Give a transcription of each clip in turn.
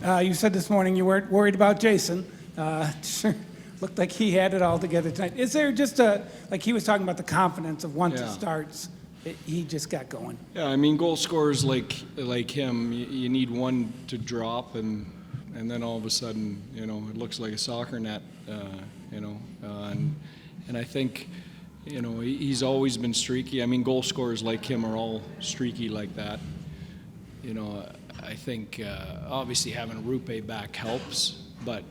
You said this morning you weren't worried about Jason. Sure, looked like he had it all together tonight. Is there just like he was talking about the confidence of once it starts, he just got going? Yeah, I mean, goal scorers like him, you need one to drop, and then all of a sudden, it looks like a soccer net, and I think, he's always been streaky. I mean, goal scorers like him are all streaky like that. I think obviously having Rupe back helps, but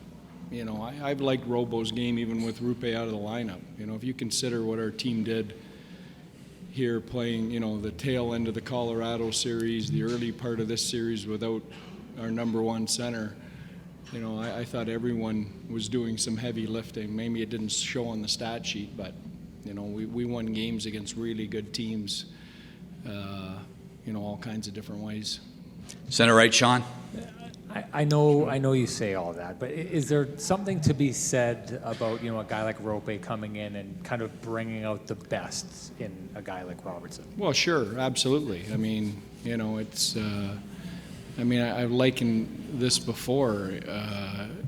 I've liked Robo's game even with Rupe out of the lineup. If you consider what our team did here playing, the tail end of the Colorado series, the early part of this series without our number one center, I thought everyone was doing some heavy lifting. Maybe it didn't show on the stat sheet, but we won games against really good teams, all kinds of different ways. Center right, Sean. I know you say all that, but is there something to be said about a guy like Rope coming in and kind of bringing out the best in a guy like Robertson? Well, sure, absolutely. I mean, it's. I've likened this before.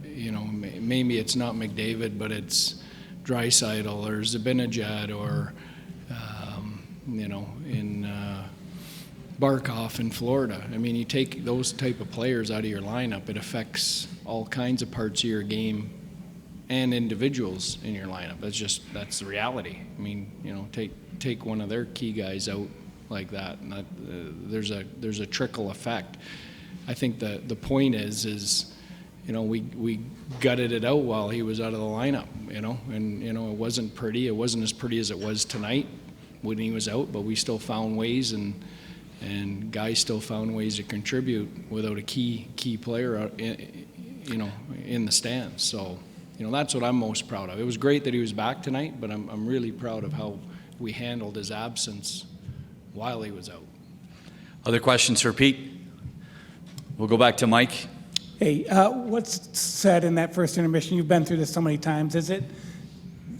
Maybe it's not McDavid, but it's Draisaitl or Zibanejad or in Barkov in Florida. I mean, you take those type of players out of your lineup, it affects all kinds of parts of your game and individuals in your lineup. That's the reality. I mean, take one of their key guys out like that, and there's a trickle effect. I think the point is we gutted it out while he was out of the lineup, and it wasn't pretty. It wasn't as pretty as it was tonight when he was out, but we still found ways, and guys still found ways to contribute without a key player out in the stands. So that's what I'm most proud of. It was great that he was back tonight, but I'm really proud of how we handled his absence while he was out. Other questions for Pete? We'll go back to Mike. Hey, what's said in that first intermission? You've been through this so many times. Is it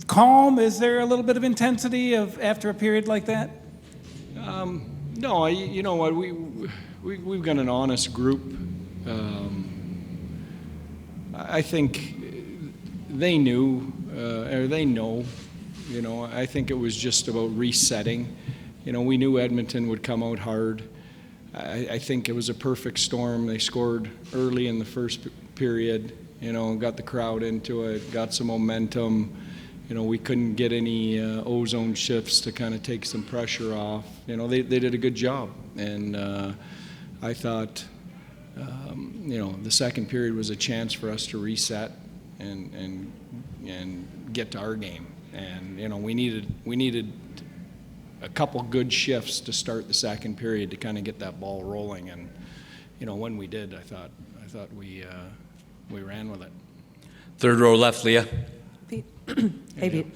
calm? Is there a little bit of intensity after a period like that? No, you know what? We've got an honest group. I think they knew, or they know. I think it was just about resetting. We knew Edmonton would come out hard. I think it was a perfect storm. They scored early in the first period, got the crowd into it, got some momentum. We couldn't get any ozone shifts to kind of take some pressure off. They did a good job. And I thought, the second period was a chance for us to reset and get to our game. And, we needed a couple good shifts to start the second period to kind of get that ball rolling. And, when we did, I thought we ran with it. Third row left, Leah. Pete. Hey, Pete.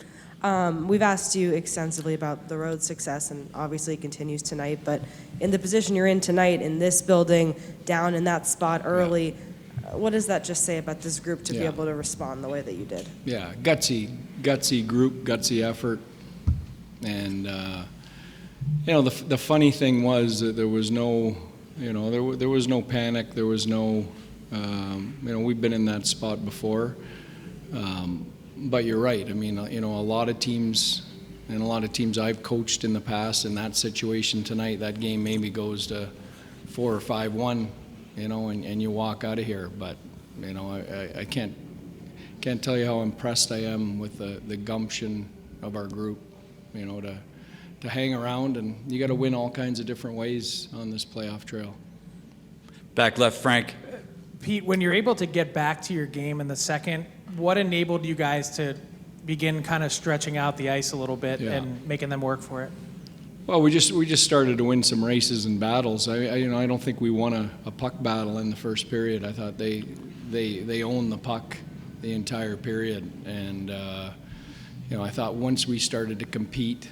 We've asked you extensively about the road success, and obviously it continues tonight, but in the position you're in tonight, in this building, down in that spot early, what does that just say about this group to be able to respond the way that you did? Yeah, gutsy group, gutsy effort. And, the funny thing was that there was no, there was no panic. There was no, we've been in that spot before. But you're right. I mean, a lot of teams and a lot of teams I've coached in the past in that situation tonight, that game maybe goes to 4 or 5-1, and you walk out of here. But, I can't tell you how impressed I am with the gumption of our group, to hang around, and you got to win all kinds of different ways on this playoff trail. Back left, Frank. Pete, when you're able to get back to your game in the second, what enabled you guys to begin kind of stretching out the ice a little bit and making them work for it? Well, we just started to win some races and battles. I don't think we won a puck battle in the first period. I thought they owned the puck the entire period, and I thought once we started to compete,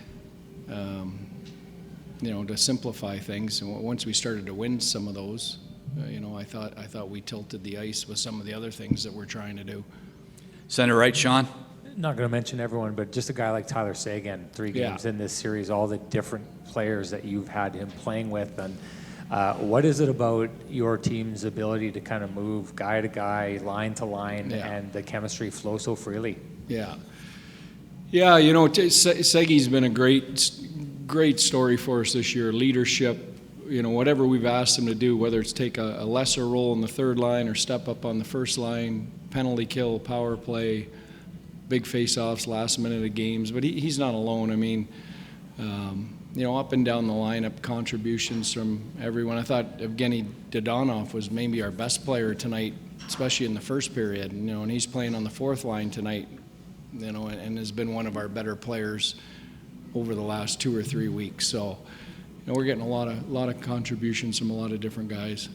to simplify things, and once we started to win some of those, I thought we tilted the ice with some of the other things that we're trying to do. Center right, Sean. Not going to mention everyone, but just a guy like Tyler Seguin, 3 games in this series, all the different players that you've had him playing with, and What is it about your team's ability to kind of move guy to guy, line to line, Yeah. and the chemistry flow so freely? Yeah. Yeah, Segi's been a great story for us this year. Leadership, whatever we've asked him to do, whether it's take a lesser role in the third line or step up on the first line, penalty kill, power play, big face-offs, last minute of games. But he's not alone. I mean, up and down the lineup, contributions from everyone. I thought Evgeny Dodonov was maybe our best player tonight, especially in the first period. And he's playing on the fourth line tonight. And has been one of our better players over the last 2 or 3 weeks. So, we're getting a lot of contributions from a lot of different guys.